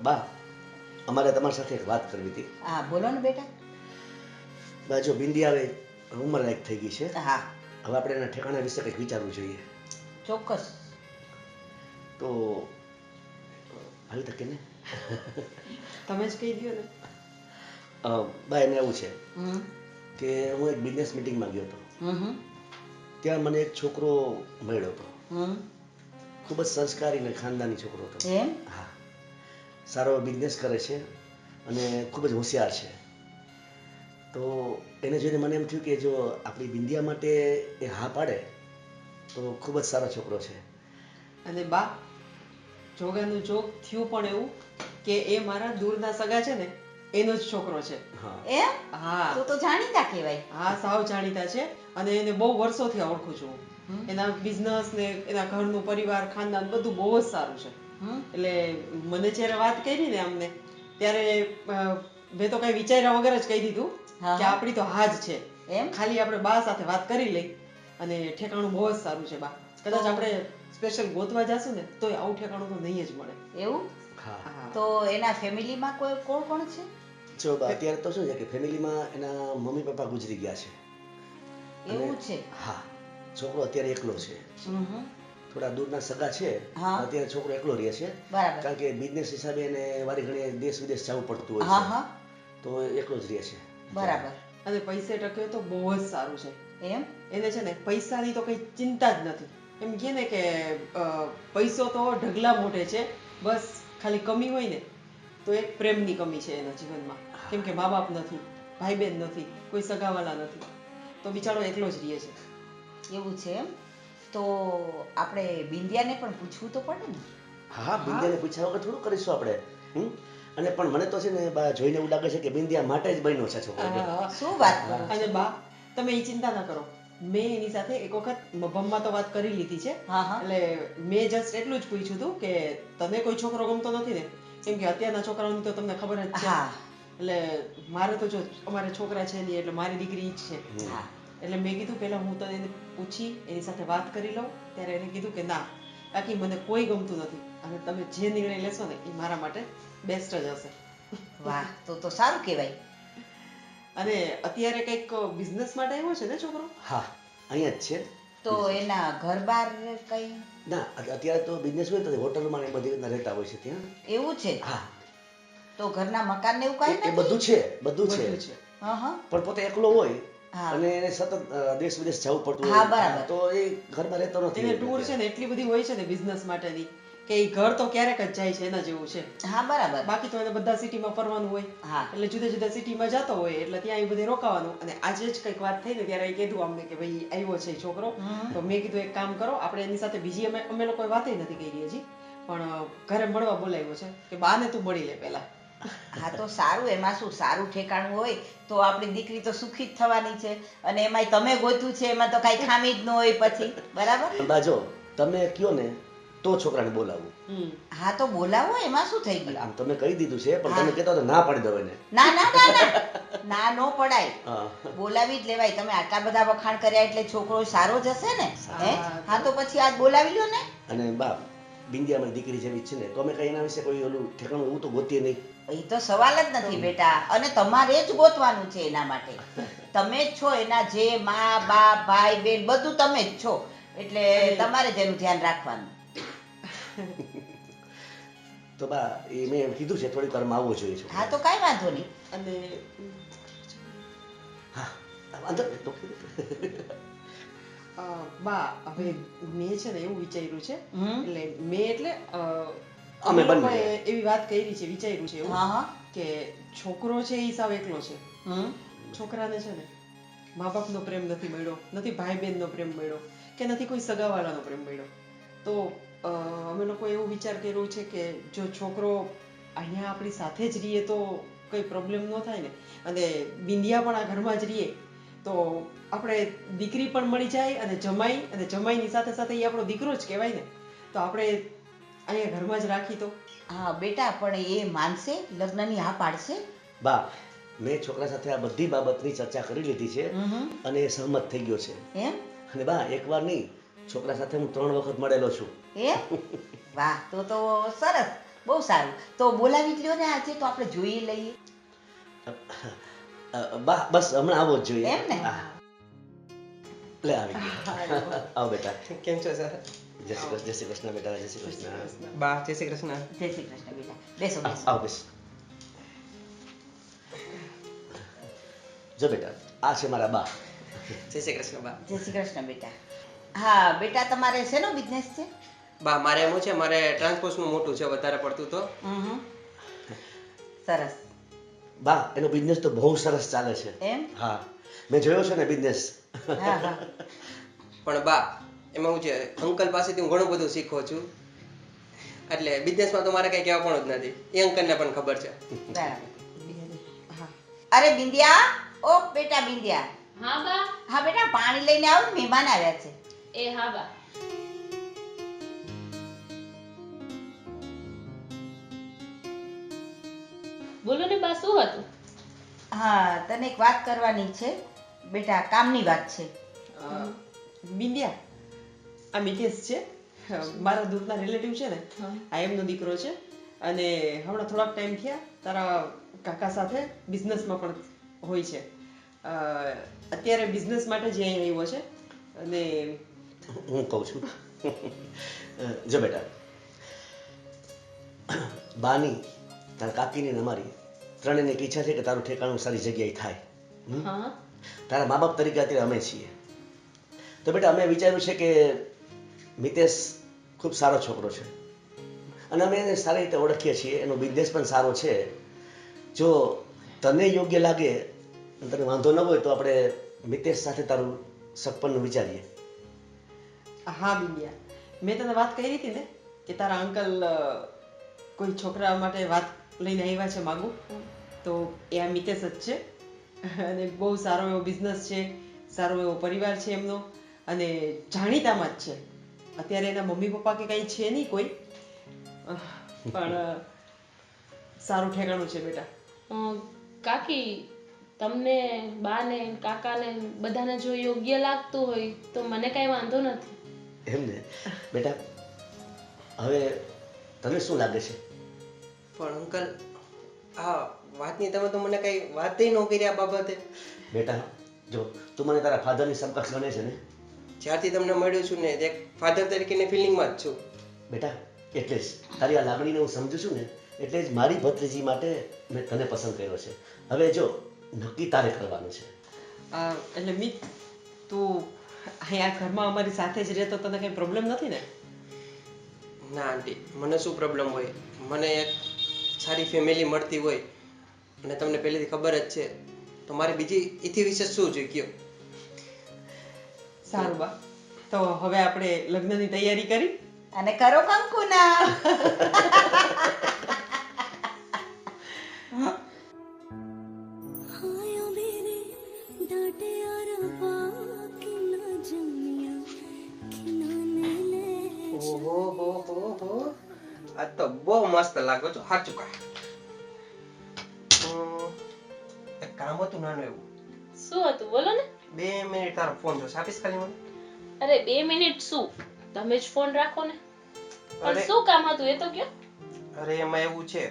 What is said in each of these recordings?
બા, અમારે તમારી સાથે એક વાત કરવી હતી. હા બોલો ને બેટા. બા જો બિંદી આવે ઉંમર લાયક થઈ ગઈ છે. હા હવે આપણે એના ઠેકાણા વિશે કંઈક વિચારવું જોઈએ. ચોક્કસ. તો હાલ તકે ને તમે જ કહી દો ને. બા એને એવું છે હમ કે હું એક બિઝનેસ મિટિંગમાં ગયો હતો. હમ ત્યાં મને એક છોકરો મળ્યો હતો. હમ ખૂબ જ સંસ્કારી અને ખાનદાની છોકરો હતો. એમ? હા, સારો બિઝનેસ કરે છે અને ખૂબ જ હોશિયાર છે. તો એને જોઈને મને એમ થયું કે જો આપણી બિંદિયા માટે એ હા પાડે તો ખૂબ જ સારો છોકરો છે. અને બા, જોગાનું જોગ થયું પણ એવું કે એ મારા દૂરના સગા છે ને એનો જ છોકરો છે. હા, એમ? હા તો જાણીતા કહેવાય. હા, સાવ જાણીતા છે અને એને બહુ વર્ષોથી ઓળખું છું. હમ. એના બિઝનેસ ને એના ઘરનું પરિવાર ખાનદાન બધું બહુ જ સારું છે. હમ એટલે મને જ્યારે વાત કરી ને અમને ત્યારે મેં તો કઈ વિચાર્યા વગર જ કહી દીધું હા, કે હા. આપણી તો હા જ છે. એમ? ખાલી આપણે બા સાથે વાત કરી લઈ અને ઠેકાણું બહુ જ સારું છે બા. કદાચ તો- આપણે સ્પેશિયલ ગોતવા જાશું ને તોય આવું ઠેકાણું તો નહીં જ મળે. એવું? હા. હા. તો એના ફેમિલીમાં કોણ કોણ છે? જો બા અત્યારે તો શું છે કે ફેમિલીમાં એના મમ્મી પપ્પા ગુજરી ગયા છે. અને એવું છે? હા, છોકરો અત્યારે એકલો છે. હમ થોડા દૂરના સગા છે. હા. અત્યારે છોકરો એકલો રહે છે. બરાબર. કારણ કે બિઝનેસ હિસાબે એને વારી ઘણી દેશ વિદેશ જવું પડતું હોય હા છે. હા તો એકલો જ રહે છે. બરાબર. અને પૈસે ટકે તો બહુ જ સારું છે. એમ? એને છે ને પૈસાની તો કઈ ચિંતા જ નથી. એમ કહે ને કે પૈસો તો ઢગલા મોઢે છે, બસ ખાલી કમી હોય ને તો એક પ્રેમની કમી છે એના જીવનમાં. કેમ કે મા બાપ નથી, ભાઈ બહેન નથી, કોઈ સગાવાલા નથી, તો બિચારો એકલો જ રહે છે. એવું છે એમ? તો આપણે બિંદિયાને પણ પૂછવું તો પડે ને. હા, બિંદિયાને પૂછ્યા વગર થોડું કરીશું આપણે. અને પણ મને તો છે ને બા જોઈને એવું લાગે છે કે બિંદિયા માટે જ બન્યો છે છોકરો. શું વાત કરો છો? અને બા, તમે એ ચિંતા ના કરો. મેં એની સાથે એક વખત મભમમાં તો વાત કરી લીધી છે. હા હા એટલે મેં જસ્ટ એટલું જ પૂછ્યું હતું કે તને કોઈ છોકરો ગમતો નથી ને? કેમ કે અત્યારના છોકરાઓની તો તમને ખબર જ છે. હા એટલે મારે તો જો અમારે છોકરા છે નહીં એટલે મારી દીકરી જ છે. હા એટલે મેં કીધું પહેલા હું તો એને પૂછી એની સાથે વાત કરી લઉં. ત્યારે એને કીધું કે ના, બાકી મને કોઈ ગમતું નથી અને તમે જે નિર્ણય લેશો ને એ મારા માટે બેસ્ટ જ હશે. વાહ, તો સારું કહેવાય. અને અત્યારે કંઈક બિઝનેસ માટે આવ્યો છે ને છોકરો? હા, અહીંયા જ છે. તો એના ઘર બાર કઈ? ના, અત્યારે તો બિઝનેસ હોય તો હોટલમાં ને બધી રીતના રહેતા હોય છે ત્યાં. એવું છે? હા, તો ઘરના મકાન ને એવું કઈ એ નથી? બધું છે, બધું છે. બધું છે. હા હા પણ પોતે એકલો હોય હા. અને એને સતત દેશ વિદેશ જવું પડતું હા, હોય. બરાબર. તો એ ઘરમાં રહેતો નથી. એને ટૂર છે ને એટલી બધી હોય છે ને બિઝનેસ માટેની કે એ ઘર તો ક્યારેક જ જાય છે એના જેવું છે. હા બરાબર. બાકી તો એને બધા સિટીમાં ફરવાનું હોય. હા એટલે જુદા જુદા સિટીમાં જતો હોય એટલે ત્યાં એ બધે રોકાવાનું. અને આજે જ કંઈક વાત થઈ ને ત્યારે એ કીધું અમને કે ભાઈ આવ્યો છે છોકરો. હમ. તો મેં કીધું એક કામ કરો, આપણે એની સાથે બીજી અમે લોકો વાતે નથી કરી હજી, પણ ઘરે મળવા બોલાવ્યો છે કે બાને તું મળી લે પહેલા. હા તો સારું, એમાં શું સારું ઠેકાણું હોય તો આપણી દીકરી તો સુખી જ થવાની છે. અને એમાંય તમે ગોત્યું છે એમાં તો કઈ ખામી જ ન હોય પછી. બરાબર? બા જો તમે કયો ને તો છોકરાને બોલાવું. હા તો બોલાવો, એમાં શું થઈ એટલે ગયું? આમ તમે કહી દીધું છે પણ હા. તમે કહેતા તો ના પાડી દો એને. ના ના ના ના ના, નો પડાય. હા. બોલાવી જ લેવાય. તમે આટલા બધા વખાણ કર્યા એટલે છોકરો સારો જ હશે ને. હે? હા, હા તો પછી આજ બોલાવી લો ને. અને બા, બિંદિયા મારી દીકરી જેવી જ છે ને, તો અમે કઈ એના વિશે કોઈ ઓલું ઠેકાણું એવું તો ગોતીએ નહીં. એ તો સવાલ જ નથી બેટા. અને તમારે જ ગોતવાનું છે એના માટે. તમે જ છો એના જે મા બાપ ભાઈ બેન બધું તમે જ છો. એટલે તમારે જ એનું ધ્યાન રાખવાનું. તો બા એ મેં એમ કીધું છે થોડીક વારમાં આવવો જોઈએ છોકરો. હા તો કાંઈ વાંધો નહીં. અને હા, વાંધો નહીં તો કીધું. બા, હવે મેં છે ને એવું વિચાર્યું છે, એટલે મેં એટલે અમે અમે બંને. લોકોએ એવી વાત કરી છે, વિચાર્યું છે એવું હા હા કે છોકરો છે એ સાવ એકલો છે. હમ છોકરાને છે ને મા બાપનો પ્રેમ નથી મળ્યો, નથી ભાઈ બહેનનો પ્રેમ મળ્યો, કે નથી કોઈ સગાવાળાનો પ્રેમ મળ્યો. તો અમે લોકો એવું વિચાર કર્યો છે કે જો છોકરો અહીંયા આપણી સાથે જ રહીએ તો કંઈ પ્રોબ્લેમ ન થાય ને, અને બિંદિયા પણ આ ઘરમાં જ રહીએ તો આપણે દીકરી પણ મળી જાય અને જમાઈની સાથે સાથે એ આપણો દીકરો જ કહેવાય ને. તો આપણે અહીંયા ઘરમાં જ રાખી તો. હા બેટા, પણ એ માનશે? લગ્નની હા પાડશે? બા, મેં છોકરા સાથે આ બધી બાબતની ચર્ચા કરી લીધી છે અને એ સહમત થઈ ગયો છે. એમ? અને બા, એકવાર નહીં, છોકરા સાથે હું 3 વખત મળેલો છું. એમ? વાહ, તો સરસ. બહુ સારું. તો બોલાવી જ લ્યો ને આજે, તો આપણે જોઈ લઈએ. બા બસ હમણાં આવો જ જોઈએ. એમ ને? હા. લે આવી ગયો. આવો બેટા. કેમ છો સર? જય શ્રી કૃષ્ણ બેટા. જય શ્રી કૃષ્ણ. બા જય શ્રી કૃષ્ણ. જય શ્રી કૃષ્ણ બેટા. બેસો બેસો. આવો બેસ. જો બેટા આ છે મારા બા. જય શ્રી કૃષ્ણ બા. જય શ્રી કૃષ્ણ બેટા. હા બેટા, તમારે શેનો બિઝનેસ છે? બા મારે એમ છે, મારે ટ્રાન્સપોર્ટનું મોટું છે વધારે પડતું તો. સરસ. બા એનો બિઝનેસ તો બહુ સરસ ચાલે છે. એમ? હા મેં જોયો છે ને બિઝનેસ. હા હા. પણ બા એમાં હું છે, અંકલ પાસેથી હું ઘણું બધું શીખો છું. એટલે બિઝનેસમાં તો મારે કઈ કહેવા પણ જ નથી. એ અંકલને પણ ખબર છે. બરાબર. હા અરે બિંદિયા, ઓ બેટા બિંદિયા. હા બા. હા બેટા, પાણી લઈને આવો, મહેમાન આવ્યા છે. એ હા બા. બોલો ને બા, શું હતું? હા, તને એક વાત કરવાની છે બેટા, કામની વાત છે. બિંદિયા, આ મિતેશ છે, મારા દૂરના રિલેટિવ છે ને, હા. આ એમનો દીકરો છે. અને હમણાં થોડાક ટાઈમ થયા તારા કાકા સાથે બિઝનેસમાં પણ હોય છે. અત્યારે બિઝનેસ માટે જ અહીં આવ્યો છે. અને હું કહું છું. જો બેટા બાની તારા કાકીની ને અમારી ત્રણેયની એક ઈચ્છા છે કે તારું ઠેકાણું સારી જગ્યાએ થાય. હા. તારા મા બાપ તરીકે અત્યારે અમે છીએ. તો બેટા અમે વિચાર્યું છે કે મિતેશ ખૂબ સારો છોકરો છે અને અમે એને સારી રીતે ઓળખીએ છીએ. એનો બિઝનેસ પણ સારો છે. જો તને યોગ્ય લાગે અને તને વાંધો ન હોય તો આપણે મિતેશ સાથે તારું સગપણનું વિચારીએ. હા બિંદિયા, મેં તને વાત કરી હતી ને કે તારા અંકલ કોઈ છોકરા માટે વાત લઈને આવ્યા છે માગું, તો એ આ મિતેશ જ છે. અને બહુ સારો એવો બિઝનેસ છે, સારો એવો પરિવાર છે એમનો, અને જાણીતામાં જ છે. અત્યારે એના મમ્મી પપ્પા કે કંઈ છે નહીં કોઈ, પણ સારું ઠેકાણું છે બેટા. કાકી, તમને બાને કાકાને બધાને જો યોગ્ય લાગતું હોય તો મને કઈ વાંધો નથી. એમ ને બેટા, હવે તને શું લાગે છે? પણ અંકલ આ વાતની તમે તો મને કઈ વાત ન કરી આ બાબતે. બેટા જો તું મને તારા ફાધરની સમકક્ષ ગણે છે ને? જ્યારથી તમને મળ્યો છું ને એક ફાધર તરીકેની ફિલિંગમાં જ છું. બેટા એટલે જ તારી આ લાગણીને હું સમજુ છું ને, એટલે જ મારી ભત્રીજી માટે મેં તને પસંદ કર્યો છે. હવે જો નક્કી તારે કરવાનું છે. એટલે મિત, તું અહીંયા ઘરમાં અમારી સાથે જ રહેતો તને કંઈ પ્રોબ્લેમ નથી ને? ના આંટી, મને શું પ્રોબ્લેમ હોય? મને એક સારી ફેમિલી મળતી હોય અને તમને પહેલેથી ખબર જ છે, તો મારે બીજી એથી વિશે શું જોઈએ કયો? સારું બા, તો હવે આપણે લગ્નની તૈયારી કરી અને કરો કંકુના. ઓહો, આ તો બહુ મસ્ત લાગો છો, સાચું કહે. એક કામ હતું નાનું એવું. શું હતું બોલો ને? 2 મિનિટ તારો ફોન જો આપીશ ખાલી મને? અરે 2 મિનિટ શું, તમે જ ફોન રાખો ને. પણ અરે શું કામ હતું એ તો કયો. અરે એમાં એવું છે,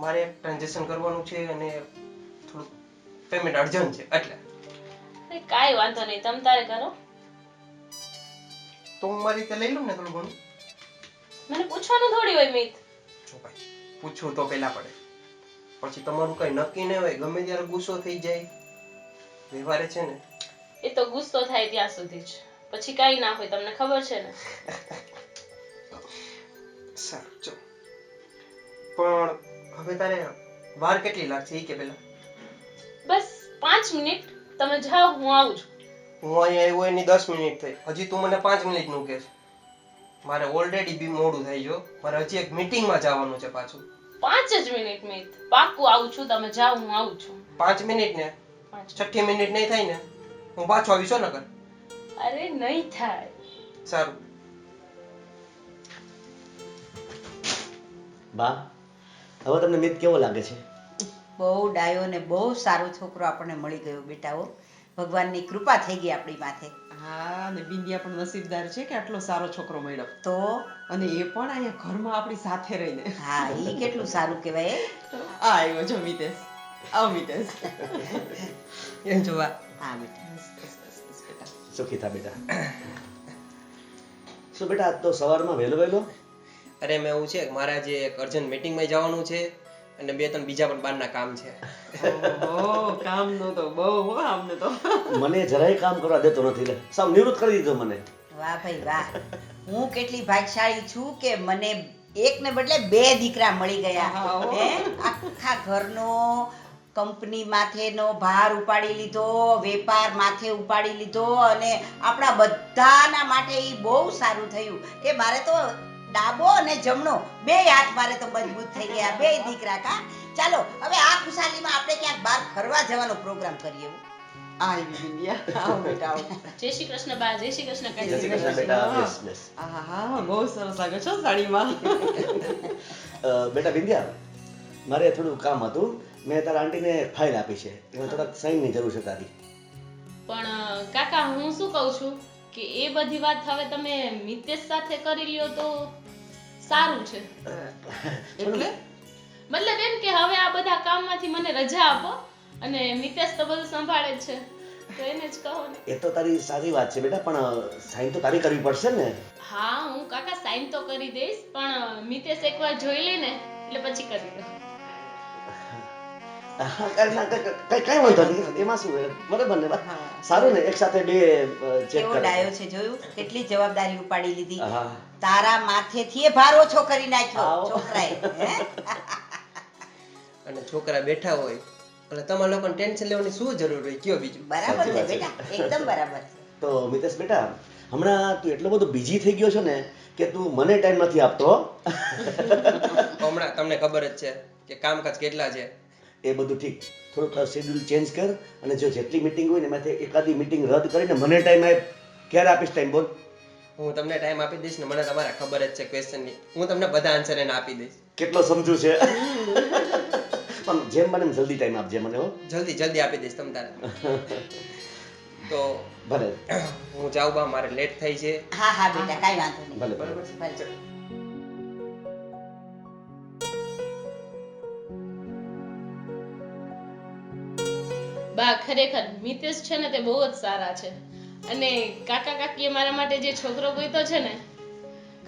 મારે એક ટ્રાન્ઝેક્શન કરવાનું છે અને થોડું પેમેન્ટ અર્જન્ટ છે એટલે. અરે કાંઈ વાંધો નહીં, તમ તારે કરો. તો હું મારી રીતે લઈ લઉં ને થોડું ઘણું? મને પૂછવાનું થોડી હોય મિત. જો ભાઈ પૂછવું તો પેલા પડે, પછી તમારું કઈ નક્કી ન હોય, ગમે ત્યારે ગુસ્સો થઈ જાય. વ્યવહારે છે ને એ તો ગુસ્સો થાય ત્યાં સુધી જ, પછી કાંઈ ના હોય, તમને ખબર છે ને. સારું ચલો. પણ હવે તારે વાર કેટલી લાગશે એ કે પેલા? બસ 5 મિનિટ, તમે જાઓ, હું આવું છું. હું અહીંયા આવ્યો એની 10 મિનિટ થઈ, હજી તું મને 5 મિનિટ નું કહે છે. મારે ઓલરેડી બી મોડું થઈ ગયો, મારે હજી એક મીટિંગમાં જવાનું છે પાછું. 5 જ મિનિટ મિત, પાક્કું આવું છું, તમે જાઓ, હું આવું છું. 5 મિનિટ ને 5. છઠ્ઠી મિનિટ નહીં થાય ને હું પાછો આવીશો નકર. અરે નહીં થાય. સારું. બા હવે તમને મિત કેવો લાગે છે? બહુ ડાયો ને બહુ સારો છોકરો આપણને મળી ગયો બેટા. હો, ભગવાનની કૃપા થઈ ગઈ આપણી માથે. હા અને બિંદિયા પણ નસીબદાર છે કે આટલો સારો છોકરો મળ્યો તો અને એ પણ અહીંયા ઘરમાં આપણી સાથે રહીને હા ઈ કેટલું સારું કહેવાય હે? આ આવ્યો જો મિતેશ આવ મિતેશ એમ જોવા હા બેટા બસ, બસ, બસ, બસ, બેટા. સુખી થા બેટા. શું બેટા આજ તો સવારમાં વહેલો વહેલો? અરે મેં એવું છે કે મારે આજે એક અર્જન્ટ મીટિંગમાં જવાનું છે અને 2-3 બીજા પણ બહારના કામ છે. ઓહો કામનો તો બહુ હો આમને તો મને જરાય કામ કરવા દેતો નથી લે, સાવ નિવૃત્ત કરી દીધો મને. વાહ ભાઈ વાહ હું કેટલી ભાગ્યશાળી છું કે મને એકને બદલે 2 દીકરા મળી ગયા હા, હો. હે આખા ઘરનો કંપની માથેનો ભાર ઉપાડી લીધો, વેપાર માથે ઉપાડી લીધો અને આપણા બધાના માટે ઈ બહુ સારું થયું કે મારે તો ડાબો અને જમણો 2 હાથ મારે તો મજબૂત થઈ ગયા 2 દીકરા કા. ચાલો હવે આ ખુશાલીમાં આપણે ક્યાંક બહાર ફરવા જવાનો પ્રોગ્રામ કરીએ. આવી બિંદિયા આવ બેટા આવ જય શ્રી કૃષ્ણ બા, જય શ્રી કૃષ્ણ જય શ્રી કાકી. કૃષ્ણ બેટા, બેસ બેસ. આહા બહુ સરસ લાગે છો સાડીમાં બેટા બિંદિયા, મારે થોડું કામ હતું. મેં તારા આંટીને ફાઇલ આપી છે, એમાં થોડાક સાઇનની જરૂર છે તારી. પણ કાકા હું શું કહું છું કે એ બધી વાત હવે તમે મિતેશ સાથે કરી લ્યો તો સારું છે. એટલે મતલબ એમ કે હવે આ બધા કામમાંથી મને રજા આપો અને મિતેશ તો બધું સંભાળે જ છે તો એને જ કહો ને. એ તો તારી સારી વાત છે બેટા, પણ સાઇન તો તારી કરવી પડશે ને. હા હું કાકા સાઈન તો કરી દઈશ પણ મિતેશ એકવાર જોઈ લે ને એટલે પછી કરી દો. હા, કઈ વાંધો નહીં, એમાં શું છે? બરાબર ને બા? સારું ને, એક સાથે 2 ચેક કેવો ડાયો છે જોયું કેટલી જવાબદારી ઉપાડી લીધી. હા. તારા માથેથી એ ભાર ઓછો કરી નાખ્યો આવો. છોકરાએ હે? અને છોકરા બેઠા હોય એટલે તમારે લોકોને ટેન્શન લેવાની શું જરૂર હોય કયો બીજું? બરાબર છે સાચી વાત છે. બેટા એકદમ બરાબર છે. તો મિતેશ બેટા, હમણાં તું એટલો બધો બિઝી થઈ ગયો છો ને કે તું મને ટાઈમ નથી આપતો. હમણાં તમને ખબર જ છે કે કામકાજ કેટલા છે. એ બધું ઠીક, થોડુંક શેડ્યુલ ચેન્જ કર અને જો જેટલી મીટિંગ હોય ને એમાંથી એકાદી મીટિંગ રદ કરીને મને ટાઈમ આપ. ક્યારે આપીશ ટાઈમ બોલ? હું તમને ટાઈમ આપી દઈશ ને મને તમારે ખબર જ છે ક્વેશ્ચનની, હું તમને બધા આન્સર એને આપી દઈશ. કેટલો સમજુ છે. પણ જેમ બને એમ જલ્દી ટાઈમ આપજે મને હો. જલ્દી જલ્દી આપી દઈશ તમ તારે. તો ભલે હું જાઉં બા, મારે લેટ થઈ છે. હા હા બેટા કાંઈ વાંધો નહીં ભલે બરોબર છે ભલે. બા ખરેખર મિતેશ છે ને તે બહુ જ સારા છે અને કાકા કાકીએ મારા માટે જે છોકરો ગોઈતો છે ને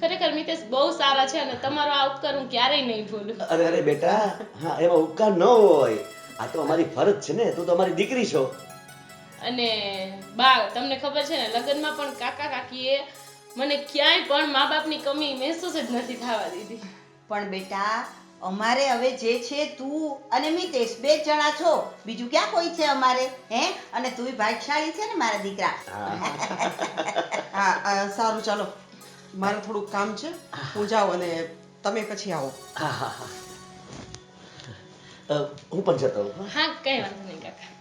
ખરેખર મિતેશ બહુ સારા છે અને તમારો આ ઉપકાર હું ક્યારેય નહીં ભૂલું. અરે અરે બેટા, હા એમાં ઉપકાર ન હોય, આ તો અમારી ફરજ છે ને, તું તો અમારી દીકરી છો. અને બા તમને ખબર છે ને લગ્નમાં પણ કાકા કાકીએ મને ક્યાંય પણ મા બાપની કમી મહેસૂસ જ નથી થવા દીધી. પણ બેટા અમારે હવે જે છે તું અને મિતેશ 2 જ જણા છો, બીજું ક્યાં કોઈ છે અમારે હે? અને તુંય ભાગ્યશાળી છે ને મારા દીકરા. હા સારું ચાલો મારે થોડુંક કામ છે હું જાઉં અને તમે પછી આવો. હા હા હા, હું પણ જતો હોઉં. હા કઈ વાંધો નહીં કાકા.